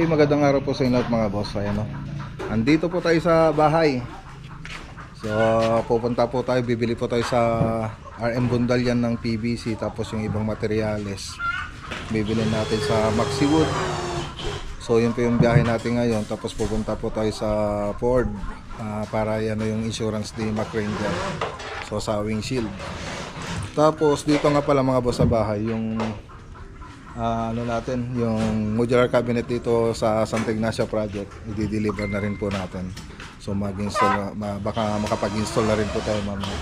Okay, magandang araw po sa inyo lahat mga boss. Ayan o. Andito po tayo sa bahay. So, pupunta po tayo, bibili po tayo sa RM Bundalyan ng PVC. Tapos yung ibang materyales bibili natin sa Maxiwood. So, yun po yung biyahe natin ngayon. Tapos pupunta po tayo sa Ford para yan yung insurance ni McRanger. So, sa windshield. Tapos, dito nga pala mga boss sa bahay, yung ano natin, yung modular cabinet dito sa Santa Ignacia project, i-deliver na rin po natin. So mag-install, baka makapag-install na rin po tayo mamaya.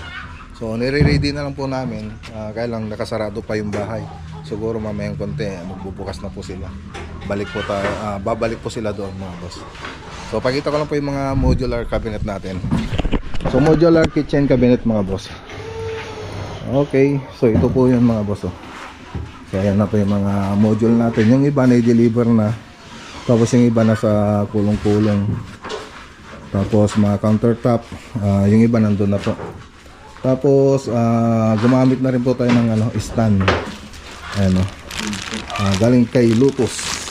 So nire-ready na lang po namin, kaya lang nakasarado pa yung bahay. Siguro mamayang konti, magbubukas na po sila. Balik po tayo, babalik po sila doon mga boss. So pakita ko lang po yung mga modular cabinet natin. So modular kitchen cabinet mga boss. Okay, so ito po yung mga boss. So ayan na po yung mga module natin. Yung iba na i-deliver na. Tapos yung iba nasa kulong-kulong. Tapos mga countertop, yung iba nandun na po. Tapos gumamit na rin po tayo ng stand. Ayan o. Galing kay Lotus.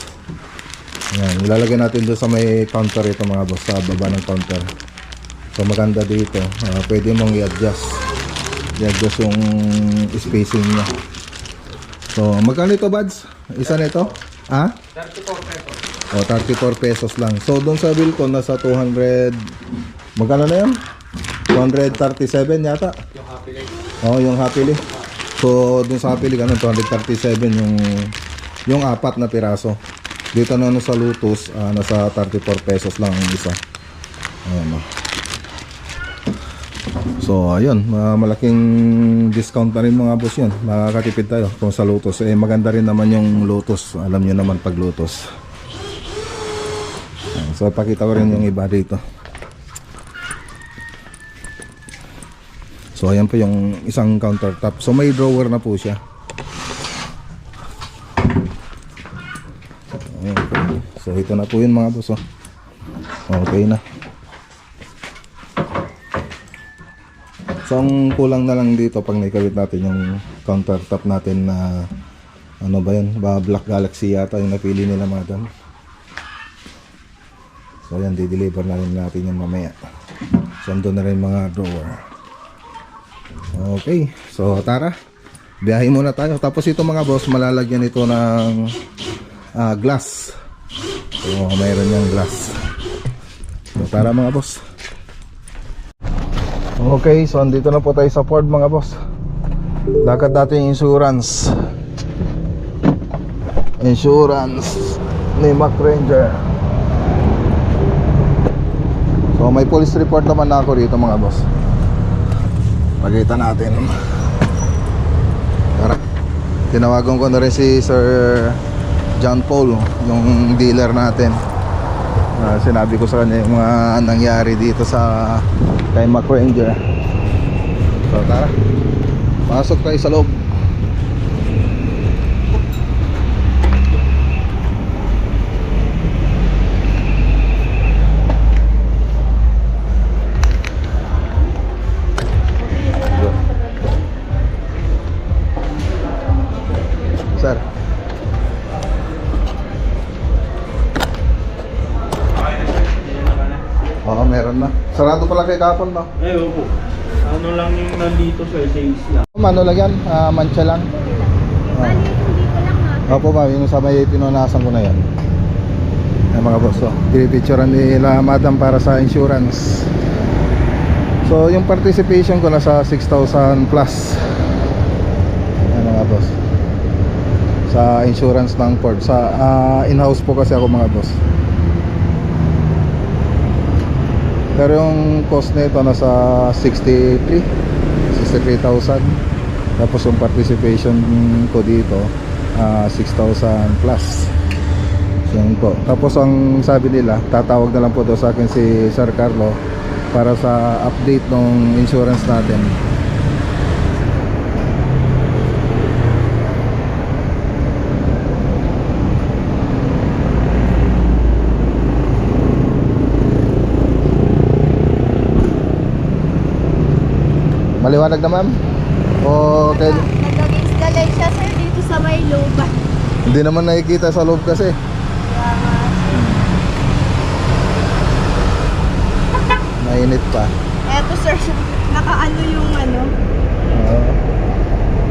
Ayan, ilalagay natin doon sa may counter ito mga boss, sa baba ng counter. So maganda dito. Pwede mong i-adjust. I-adjust yung spacing niya. So, magkano ito, Bads? Isa na ito? 34 pesos. O, 34 pesos lang. So, doon sa bill ko, nasa 200... Magkano na yun? 237 yata? Yung Happy Life. Oo, yung Happily. So, doon sa Happily, 237 yung apat na piraso. Dito na sa Lotus, nasa 34 pesos lang ang isa. Ayan o. So ayun, malaking discount na rin mga boss yun. Makakatipid tayo kung sa Lotus. Maganda rin naman yung Lotus. Alam nyo naman pag Lotus. So pakita ko rin yung iba dito. So ayan po yung isang countertop. So may drawer na po siya. Ayan po. So ito na po yun mga boss. Okay na. So ang kulang na lang dito pag naikabit natin yung countertop natin na ano ba yun, Black Galaxy yata yung napili nila madam. So yan, di-deliver na rin natin yung mamaya. So andun na rin mga drawer. Okay, so tara, biyahe muna tayo. Tapos ito mga boss, malalagyan ito ng glass. So mayroon yung glass. So tara mga boss. Okay, so andito na po tayo sa Ford mga boss. Lakad natin yung insurance. Insurance ni McRanger. So may police report naman na ako rito mga boss. Pakita natin. Tara. Tinawagan ko na rin si Sir John Paul, yung dealer natin. Sinabi ko sa kanya yung mga nangyari dito sa kay McRanger. So tara, pasok tayo sa loob. Sir, oo, meron na. Sarado pala kay kapon, no? Ay, opo. Ano lang yung nandito sir, sales lang. Ano lang yan? Mancha lang? Bali, hindi ko lang natin. Opo ba, yung sa may pinunasan ko na yan. Yung mga boss, oh. Pinipicturean nila madam para sa insurance. So yung participation ko nasa 6,000 plus. Yan mga boss. Sa insurance ng Ford. Sa in-house po kasi ako mga boss. Pero yung cost nito nasa 63,000. Tapos yung participation ko dito 6,000 plus. So yun po. Tapos ang sabi nila, tatawag na lang po daw sa akin si Sir Carlo para sa update ng insurance natin. Maliwanag na ma'am? Okay. Nag-install siya sir dito sa may loob. Hindi naman nakikita sa loob kasi. Kaya nga sir. mainit pa. Eto sir, nakaano yung ano. Oo.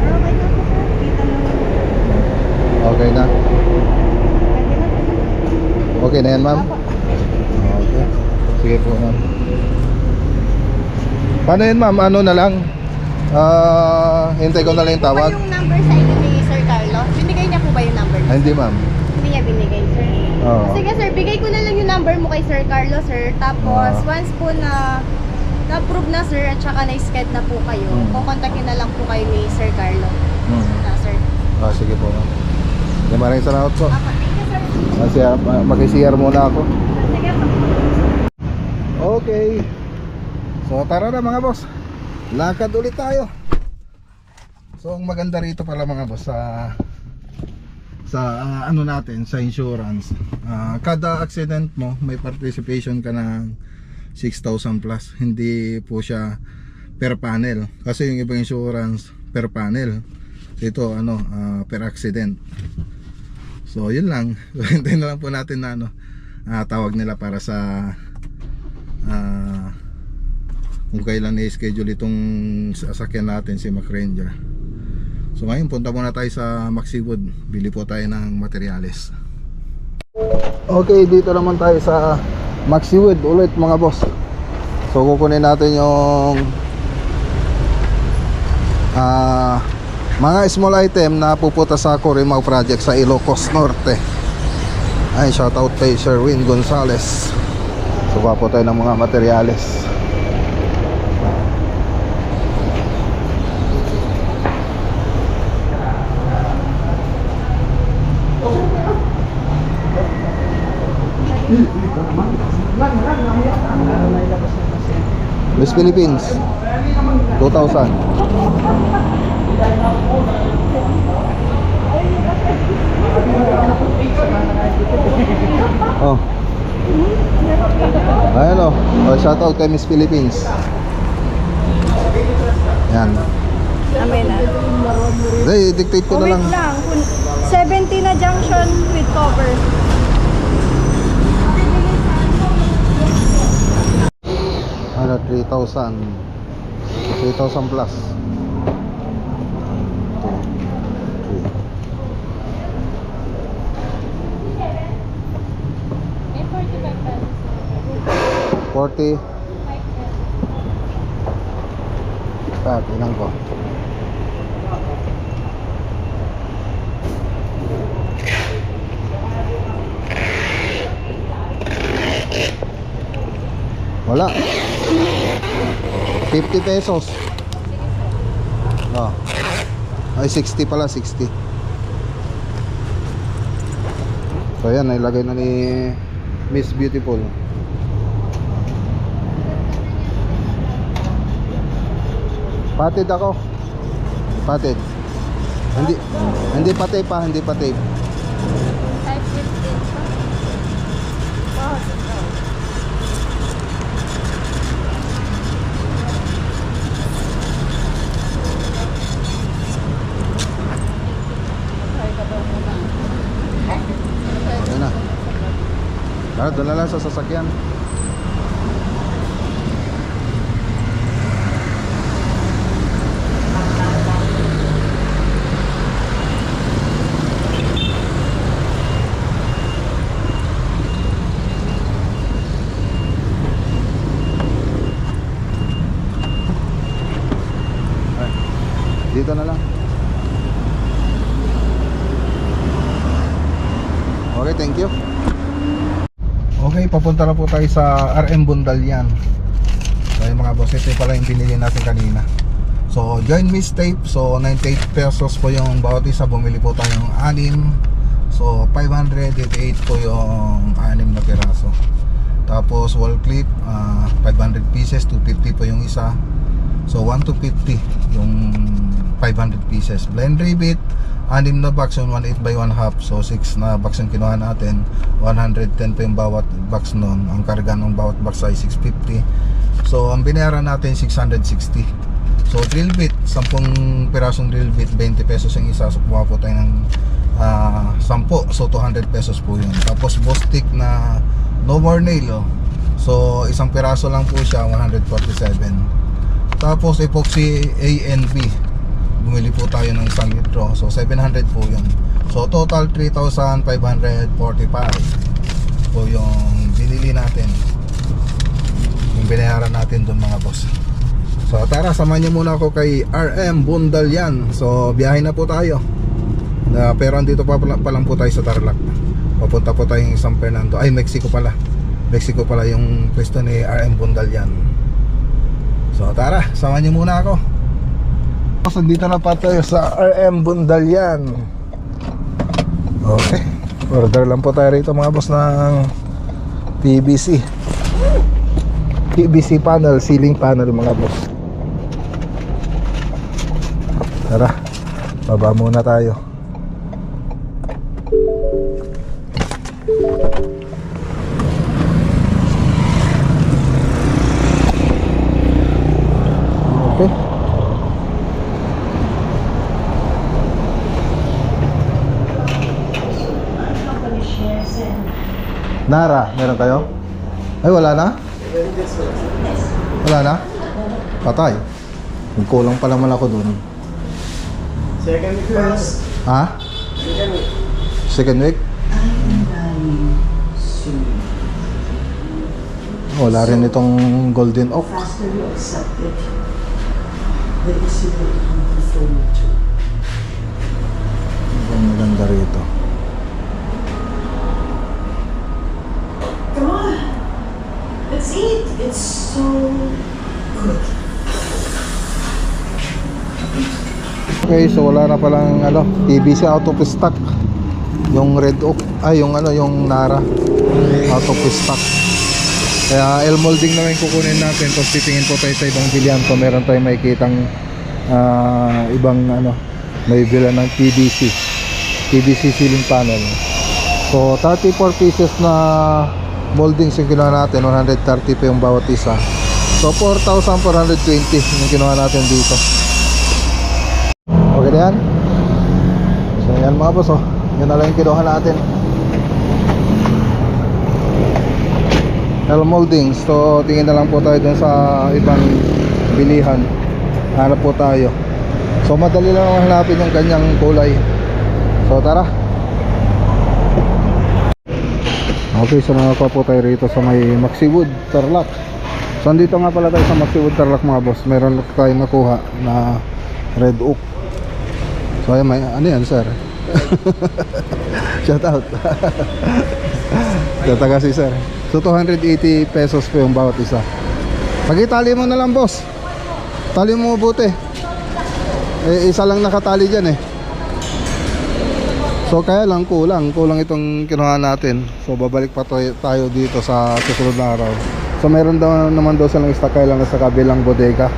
Pero okay na po sir. Kita na. Okay na. Pwede na. Okay na yan, ma'am? Apo. Okay. Sige po, ma'am. Paano yun, ma'am? Ano na lang? Hintay ko na lang yung tawag. Binigay ko ba yung number sa inyo ni Sir Carlo? Binigay niya po ba yung number? Ay, hindi, ma'am. Hindi niya binigay, sir. Oo. Sige sir, bigay ko na lang yung number mo kay Sir Carlo, sir. Tapos, Oo. once po na na-approve na, sir, at saka na-schedule na po kayo, kukontakin na lang po kayo ni Sir Carlo. Na, sir. Sige po, ma'am. Maraming salamat po. Apo, thank you, sir. Kasi mag-CR muna ako. Sige po. Okay. So tara na mga boss. Lakad ulit tayo. So ang maganda rito pala mga boss sa ano natin, sa insurance. Kada accident mo may participation ka ng 6,000 plus. Hindi po siya per panel. Kasi yung ibang insurance per panel. Ito per accident. So yun lang. Hintayin na lang po natin na tawag nila para sa kung kailan i-schedule itong sasakyan natin si Mac Ranger. So ngayon punta muna tayo sa Maxiwood. Bili po tayo ng materyales. Okay, dito naman tayo sa Maxiwood ulit mga boss. So kukunin natin yung mga small item na pupunta sa Corimao project sa Ilocos Norte. Ay, shoutout kay Sherwin Gonzales. So po tayo ng mga materyales. Miss Philippines 2,000. Oh. Ayan o. Shoutout kay Miss Philippines. Yan. Amen na. Dictate ko na lang. Wait lang. 70 na junction with cover. Ano, 3,000. 3,000 plus. May 45 pesos. 40. Tingnan ko. Wala. 50 pesos. Oh. Ay 60 pala, 60. So yan, nailagay na ni Miss Beautiful. Patid ako. Patid. Hindi pa tape pa, hindi pa tape. Type 15 pa. Wow. Ayan na. Doon na lang sa sasakyan. Dito na lang. Okay, thank you. Okay, papunta na po tayo sa RM Bundalyan. So yung mga boss, ito pala yung binili natin kanina. So join me tape. So 98 pesos po yung bawat isa. Bumili po tayong 6. So 588 po yung 6 na piraso. Tapos wall clip 500 pieces, 250 po yung isa. So 1 to 50 yung 500 pieces. Blend rivet 6 na box yung 1/8 by 1/2. So 6 na box yung kinuha natin. 110 po yung bawat box nun. Ang karga ng bawat box ay 650. So ang binayaran natin 660. So drill bit, 10 pirasong drill bit, 20 pesos yung isa. So kuha po tayo ng 10. So 200 pesos po yun. Tapos boss stick na no more nail. So isang piraso lang po siya, 147. Tapos epoxy A and B, bumili po tayo ng isang litro. So 700 po yun. So total 3,545 po yung binili natin, yung binayaran natin doon mga boss. So tara, samahan niyo muna ako kay RM Bundalyan. So biyahe na po tayo. Pero andito pa lang po tayo sa Tarlac. Papunta po tayo ng San Fernando. Ay, Mexico pala yung pwesto ni RM Bundalyan. So tara, samahan niyo muna ako. So dito na pa tayo sa RM Bundalyan. Okay, order lang po tayo rito mga boss ng PVC panel, ceiling panel mga boss. Tara, baba muna tayo. Okay. Nara, meron kayo? Ay, wala na? Wala na? Patay. Kulang pa naman ako dun. Second class. Ha? Second week. Second week? Wala rin itong Golden Oak. Ang maganda rito. Come on, let's eat. It's so good. Okay, so wala na palang PVC out of stock. Yung red oak, yung Nara out of stock. Kaya L molding naman kukunin natin. Tapos titingin po tayo sa ibang bilihan. So meron tayong makikitang ibang may bilan ng PVC ceiling panel. So 34 pieces na moldings yung kinuha natin, 130 pa yung bawat isa. So 4,420 yung kinuha natin dito. Okay na yan. So yan mga boss, yun na lang yung kinuha natin, L moldings. So tingin na lang po tayo dun sa ibang bilihan. Hanap po tayo. So madali lang hanapin yung kanyang kulay. So tara. Okay, so nakakuha po tayo rito sa may Maxiwood, Tarlac. So andito nga pala tayo sa Maxiwood, Tarlac mga boss. Meron tayong nakuha na red oak. So ayan, ano yan sir? Shout out. Tataga si sir. So 280 pesos po yung bawat isa. Pagitali mo na lang boss. Tali mo mabuti. Isa lang nakatali dyan eh. So kaya lang kulang itong kinuha natin. So babalik pa tayo dito sa susunod na araw. So meron naman daw silang stock kaya lang sa kabilang bodega.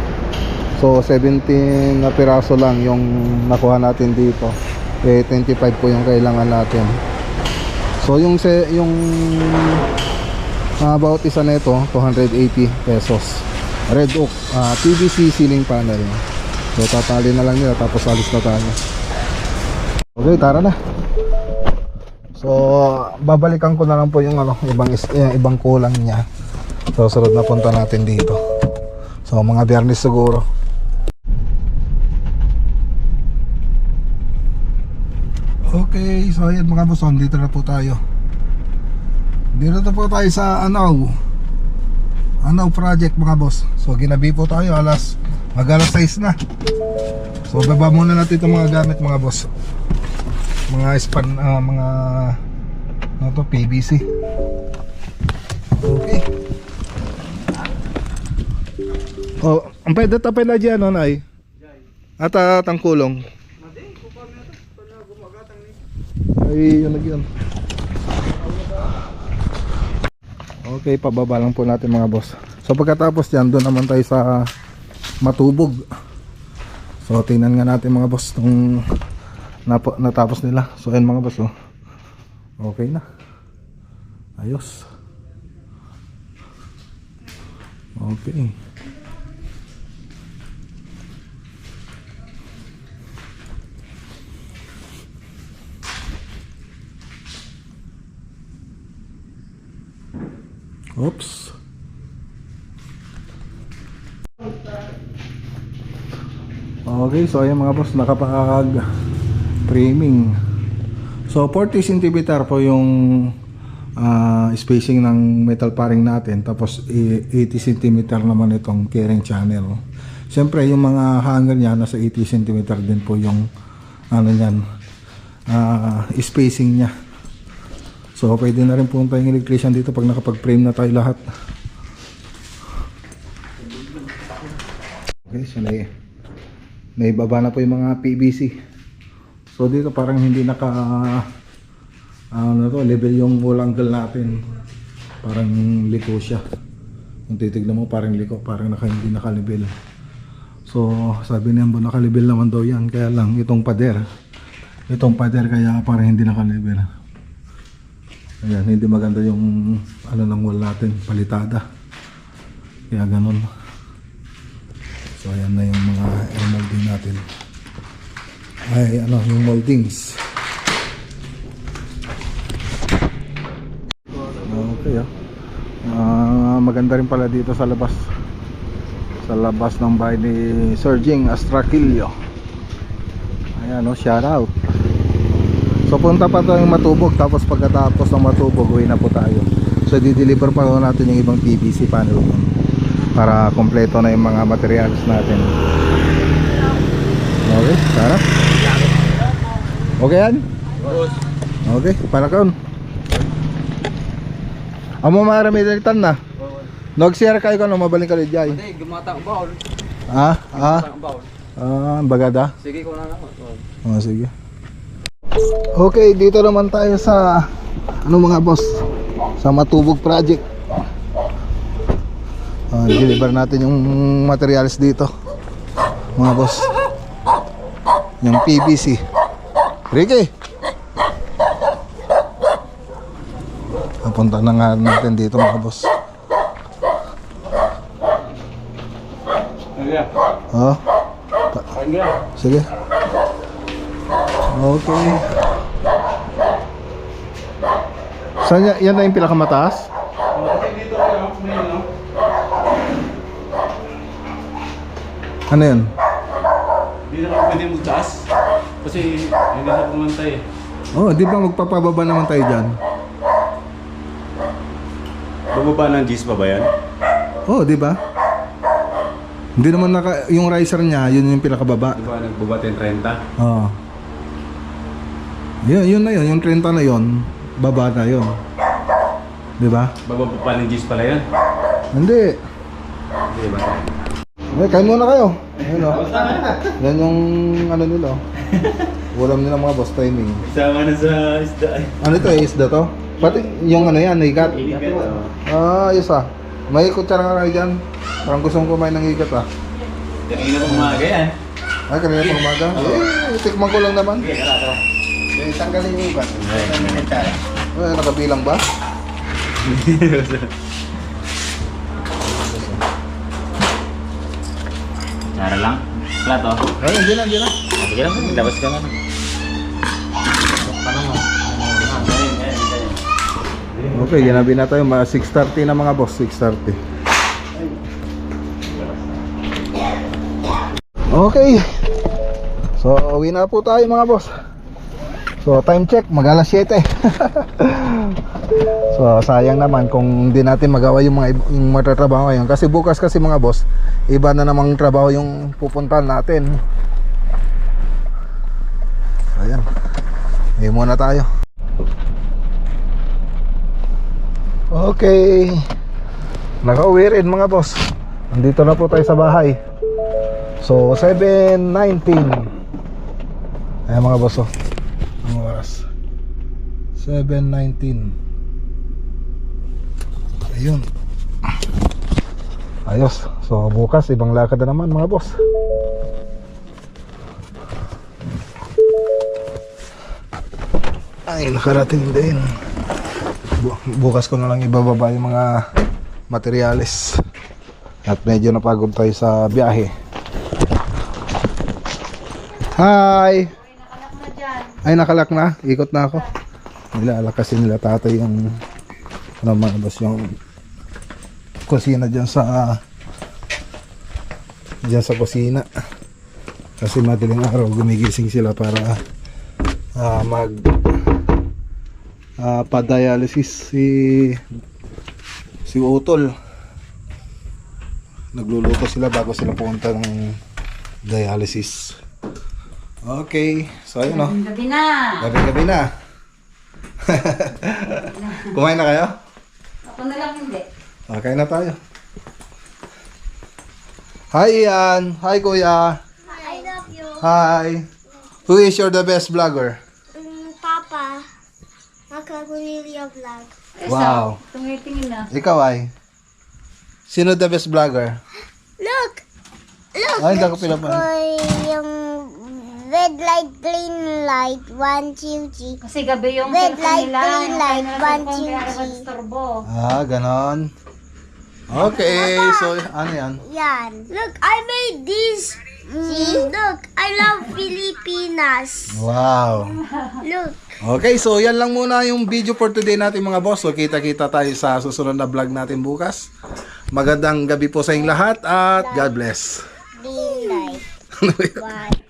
So 17 na piraso lang yung nakuha natin dito. 25 po yung kailangan natin. So yung bawat isa nito 280 pesos. Red oak, PVC ceiling panel. So tatali na lang nila tapos alis na tayo. Okay, tara na. So babalikan ko na lang po yung ibang kulang niya. So sunod na punta natin dito. So mga Biyernes siguro. Okay, so ayan mga boss, dito na po tayo. Dito na po tayo sa Anaw project mga boss. So ginabi po tayo, mag-alas 6 na. So baba muna natin itong mga gamit mga boss. Mga PVC. Okay. Oh, ang pwede tapay na dyan, Nay? At tangkulong. Ay, yun nagyan. Okay, pababa lang po natin mga boss. So pagkatapos yan, doon naman tayo sa Matubog. So tingnan nga natin mga boss nung natapos nila. So ayun mga boss, okay na. Ayos. Okay. Oops. Okay, so ayan mga boss, nakapag framing. So 40 cm po yung spacing ng metal paring natin, tapos 80 cm naman itong carrying channel. Siyempre yung mga hanger niya nasa 80 cm din po yung ano niyan, spacing niya. So pwede na rin punta yung electrician dito pag nakapag-frame na tayo lahat. Okay, so naibaba na po yung mga PVC. So dito parang hindi naka level yung wall angle natin. Parang liko siya. Kung titignan mo parang liko, parang hindi naka-level. So sabi niya naka-level naman daw yan, kaya lang itong pader kaya parang hindi naka-level. Ayan, hindi maganda yung ano ng wall natin, palitada. Kaya ganun. So ayan na yung mga air molding natin. Ay yung moldings. Okay maganda rin pala dito sa labas. Sa labas ng bahay ni Sir Jing Astraquillo. Ayan shout out. So punta pa tayong Matubog, tapos pagkatapos ng Matubog uwi na po tayo. So di-deliver pa natin yung ibang PVC panel para kompleto na yung mga materials natin. Okay, tara. Okay yan? Okay, para kaon. Amo marami dalitan na. Nag-share kayo ko mabaling ka lidya. Hindi, gumata ang baul. Bagada? Sige ko na lang. Sige. Okay, dito naman tayo sa mga boss, sa Matubog project. Deliver natin yung materials dito mga boss, yung PVC. Ricky, punta na nga natin dito mga boss. Sige. Okay. Saan yan na yung pinakamataas? Dito kayo, ngayon. Ano yun? Hindi na ako pwede magtaas. Kasi hindi na pumantay. Di ba magpapababa naman tayo dyan? Bababa ng G's pa ba yan? Di ba? Hindi naman yung riser niya, yun yung pinakababa. Di ba nagbaba 30? Oo. Yun na yun, yung 30 na yun, baba na yun. Di ba? Bababa pa ng G's pala yan? Hindi. Di ba? Kain muna kayo. Ayun yan yung ano nila. Ulam nila mga boss, timing. Sama na sa isda. Ano ito isda to? Pati yung ano yan, higat. Ayos May kutsara nga kayo dyan. Parang gustong kumain ng higat Kanina pa umaga yan. Kanina pang umaga? Tikman ko lang naman. Tanggalin yung iba. Nakabilang ba? Cara lang. Plato. Hindi na. Sige lang, labas ka na. Okay, ginabi na tayo. 6:30 na mga boss, 6:30. Okay. So, uwi na po tayo mga boss. So, time check, mag-alas 7. So, sayang naman kung hindi natin magawa yung mga trabaho ngayon. Kasi bukas kasi mga boss, iba na namang trabaho yung pupuntahan natin. Ayan. Uwi muna tayo. Okay. Nakauwi rin mga boss. Nandito na po tayo sa bahay. So 7:19. Ayan mga boss ang oras 7:19. Ayun. Ayos. So bukas ibang lakad na naman mga boss. Ay nakarating din. Bukas ko na lang ibababa yung mga materyales. At medyo napagod tayo sa biyahe. Hi! Ay nakalak na, ikot na ako. Nilalak kasi nila tatay yung mga boss yung kusina dyan sa Diyan sa kusina. Kasi madaling araw gumigising sila para mag pa-dialysis si Utol. Nagluluto sila bago sila pumunta ng dialysis. Okay, so ayun, no. Gabi na. Gabi na. Kumain na kayo? Ako na lang hindi. Okay na tayo. Hi Ian. Hi Kuya. I love you. Hi. Who is your the best vlogger? Papa. Makagulilya vlog. Wow. Tungitingin na. Ikaw ay? Sino the best vlogger? Look! Look! Ay, hindi ako pinapa. Yung red light, green light, 1, 2, 3. Kasi gabi yung Red cellphone light, nila. green light, Yung one, cellphone two, kaya three. nag-istorbo. Ganon. Okay, so ano yan? Yan. Look, I made this. See? Look, I love Pilipinas. Wow. Look. Okay, so yan lang muna yung video for today natin mga boss. So kita-kita tayo sa susunod na vlog natin bukas. Magandang gabi po sa inyong lahat at God bless. Green light. 1.